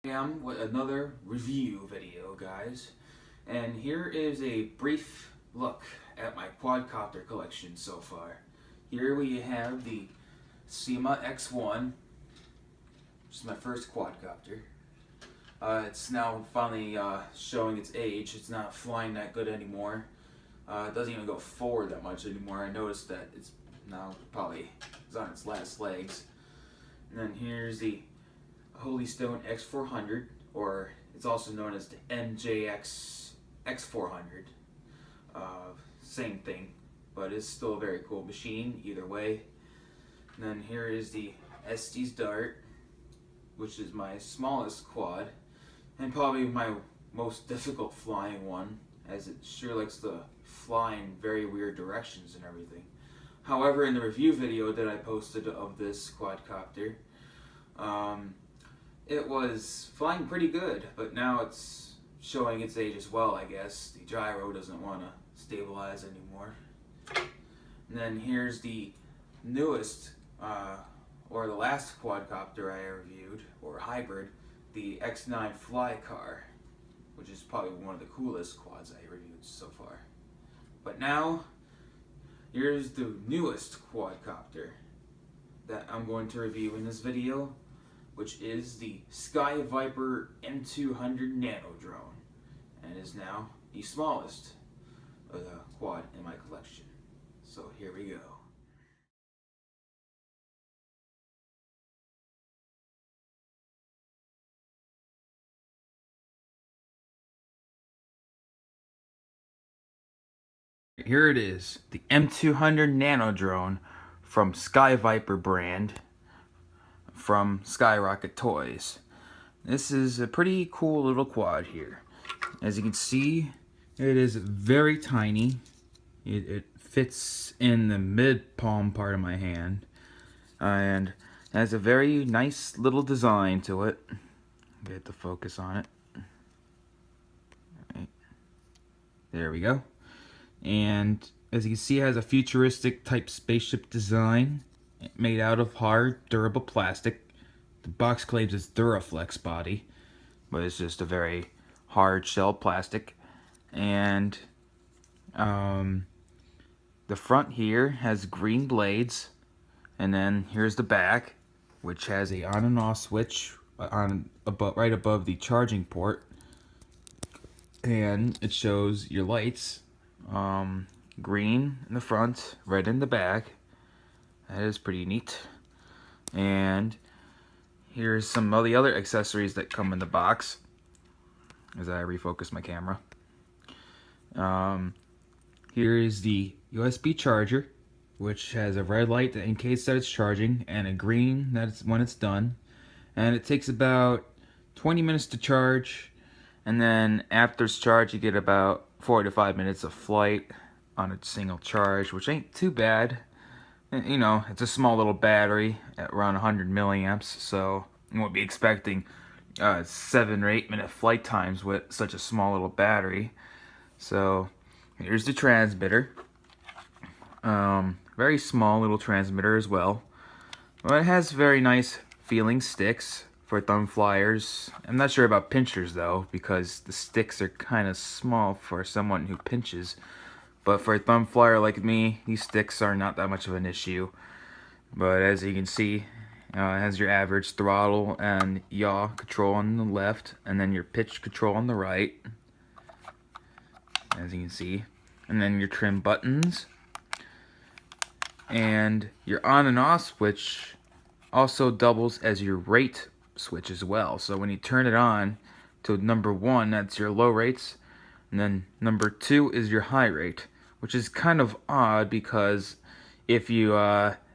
Am with another review video, guys, and here is a brief look at my quadcopter collection so far. Here we have the SEMA X1, which is my first quadcopter. It's now finally showing its age. It's not flying that good anymore. It doesn't even go forward that much anymore. I noticed that it's now probably on its last legs. And then here's the Holy Stone X400, or it's also known as the MJX X400. Same thing, but it's still a very cool machine either way. And then here is the Estes Dart, which is my smallest quad, and probably my most difficult flying one, as it sure likes to fly in very weird directions and everything. However, in the review video that I posted of this quadcopter, it was flying pretty good, but now it's showing its age as well, I guess. The gyro doesn't want to stabilize anymore. And then here's the newest, or the last quadcopter I reviewed, or hybrid, the X9 Flycar, which is probably one of the coolest quads I reviewed so far. But now, here's the newest quadcopter that I'm going to review in this video, which is the Viper M200 Nano Drone, and is now the smallest of the quad in my collection. So here we go. Here it is, the M200 Nano Drone from Viper brand, from Skyrocket Toys. This is a pretty cool little quad here. As you can see, it is very tiny. It fits in the mid palm part of my hand, and has a very nice little design to it. Get the focus on it. Right. There we go. And as you can see, it has a futuristic type spaceship design made out of hard, durable plastic. The box claims it's Duraflex body, but it's just a very hard shell plastic. And the front here has green blades, and then here's the back, which has a on and off switch right above the charging port, and it shows your lights. Green in the front, red in the back. That is pretty neat. And here's some of the other accessories that come in the box as I refocus my camera. Here is the USB charger, which has a red light that indicates that it's charging, and a green that it's when it's done. And it takes about 20 minutes to charge, and then after it's charged, you get about 4 to 5 minutes of flight on a single charge, which ain't too bad. You know, it's a small little battery at around 100 milliamps, so you won't be expecting 7 or 8 minute flight times with such a small little battery. So here's the transmitter. Very small little transmitter as well, but it has very nice feeling sticks for thumb flyers. I'm not sure about pinchers though, because the sticks are kind of small for someone who pinches. But for a thumb flyer like me, these sticks are not that much of an issue. But as you can see, it has your average throttle and yaw control on the left, and then your pitch control on the right, as you can see. And then your trim buttons. And your on and off switch also doubles as your rate switch as well. So when you turn it on to number 1, that's your low rates, and then number 2 is your high rate, which is kind of odd because if you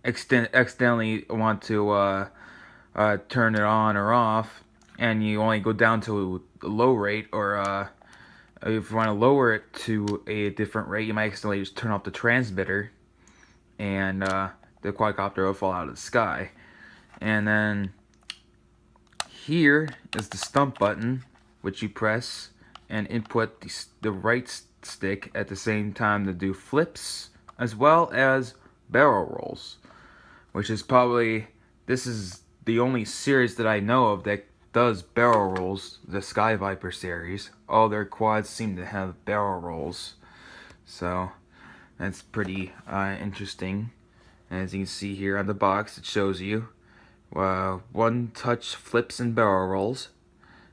accidentally want to turn it on or off, and you only go down to a low rate, or if you want to lower it to a different rate, you might accidentally just turn off the transmitter, and the quadcopter will fall out of the sky. And then here is the stump button, which you press and input the right stick at the same time to do flips as well as barrel rolls, which is probably, this is the only series that I know of that does barrel rolls, the Sky Viper series. All their quads seem to have barrel rolls, so that's pretty interesting. And as you can see here on the box, it shows you one touch flips and barrel rolls,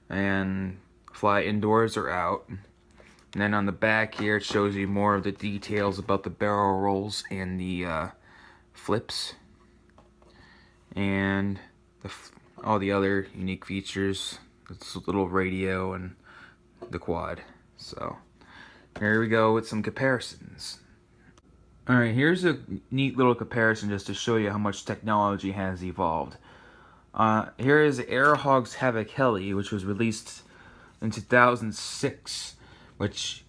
and fly indoors or out. And then on the back here, it shows you more of the details about the barrel rolls and the flips, and all the other unique features. This little radio and the quad. So here we go with some comparisons. Alright, here's a neat little comparison just to show you how much technology has evolved. Here is Airhawk's Havoc Heli, which was released in 2006, which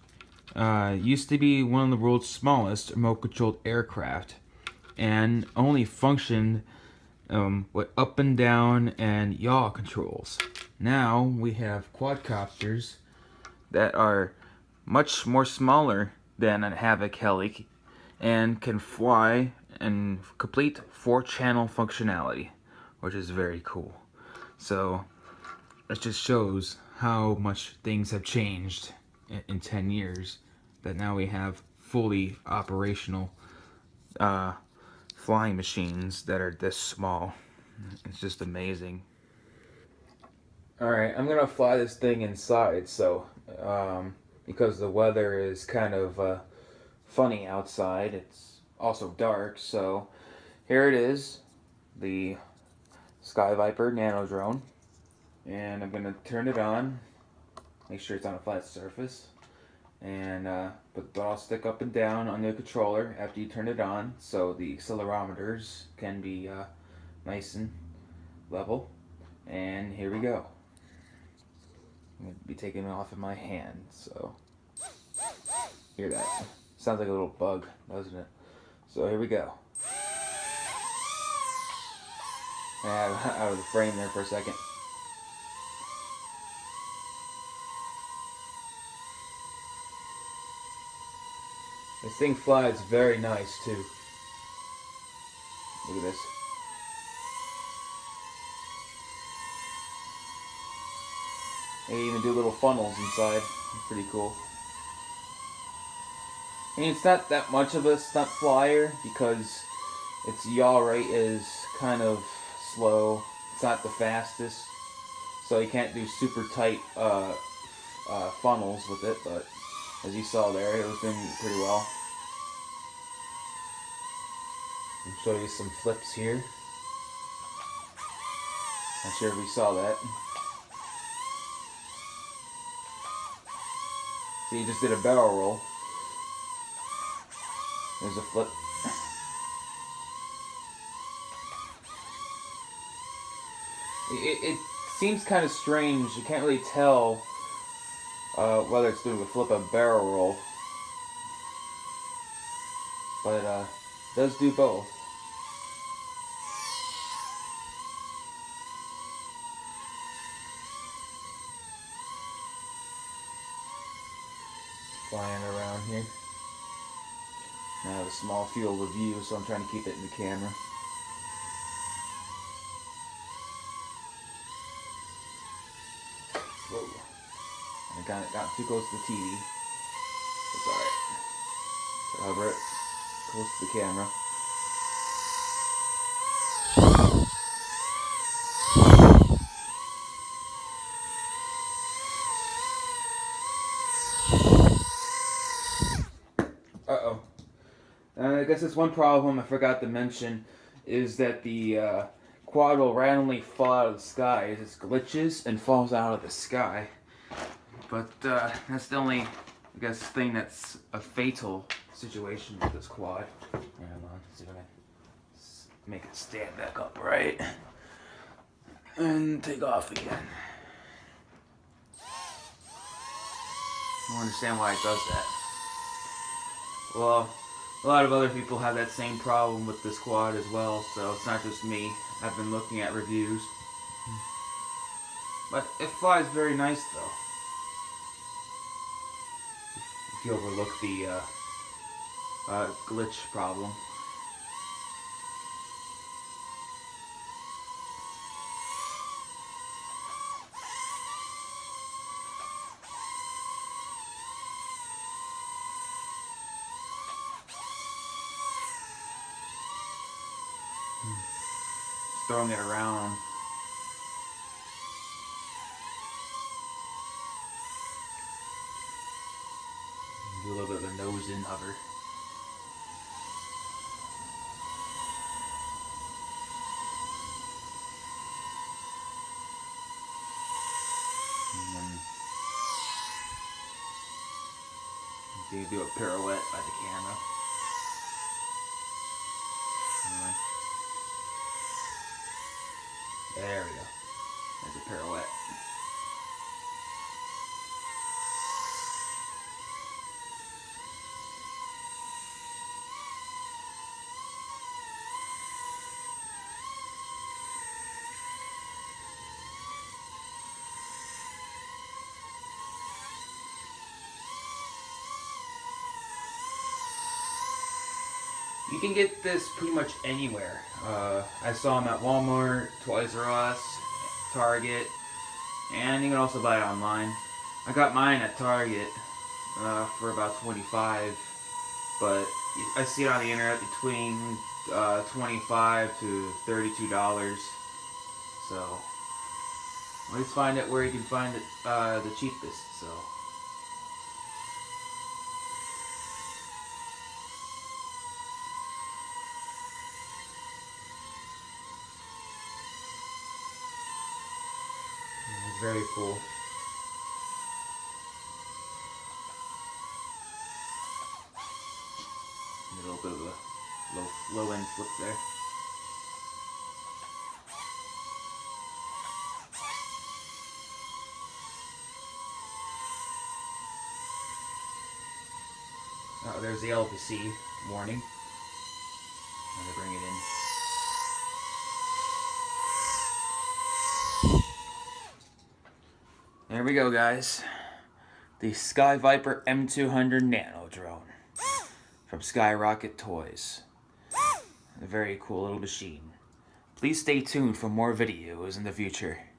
used to be one of the world's smallest remote-controlled aircraft, and only functioned with up and down and yaw controls. Now we have quadcopters that are much more smaller than a Havoc Heli and can fly and complete 4-channel functionality, which is very cool. So it just shows how much things have changed in 10 years, that now we have fully operational flying machines that are this small. It's just amazing. Alright, I'm gonna fly this thing inside, so because the weather is kind of funny outside, it's also dark, so here it is, the Sky Viper Nano Drone, and I'm gonna turn it on, make sure it's on a flat surface, and put the ball stick up and down on the controller after you turn it on, so the accelerometers can be nice and level. And here we go. I'm going to be taking it off in my hand, so hear that? Sounds like a little bug, doesn't it? So here we go. Out of the frame there for a second. This thing flies very nice too. Look at this. They even do little funnels inside. It's pretty cool. And it's not that much of a stunt flyer because its yaw rate is kind of slow. It's not the fastest, so you can't do super tight funnels with it. But as you saw there, it was doing pretty well. I'll show you some flips here. Not sure if we saw that. So you just did a barrel roll. There's a flip. It seems kind of strange. You can't really tell whether it's doing a flip or barrel roll. But it does do both. Flying around here. I have a small field of view, so I'm trying to keep it in the camera. Whoa. I got too close to the TV. It's alright. So hover it close to the camera. Uh-oh. I guess that's one problem I forgot to mention, is that the quad will randomly fall out of the sky. It just glitches and falls out of the sky. But that's the only, I guess, thing that's a fatal situation with this quad. Hold on, see if I can make it stand back upright. And take off again. I don't understand why it does that. Well, a lot of other people have that same problem with this quad as well, so it's not just me. I've been looking at reviews. But it flies very nice though. If you overlook the glitch problem. throwing it around. Do a little bit of a nose in hover. And then do a pirouette by the camera. There we go. There's a pirouette. You can get this pretty much anywhere. I saw them at Walmart, Toys R Us, Target, and you can also buy it online. I got mine at Target for about $25, but I see it on the internet between $25 to $32. So always find it where you can find it the cheapest. So. It's very cool. A little bit of a low end flip there. Oh, there's the LPC warning. I'm gonna bring it in. There we go, guys. The Viper M200 Nano Drone from Skyrocket Toys. A very cool little machine. Please stay tuned for more videos in the future.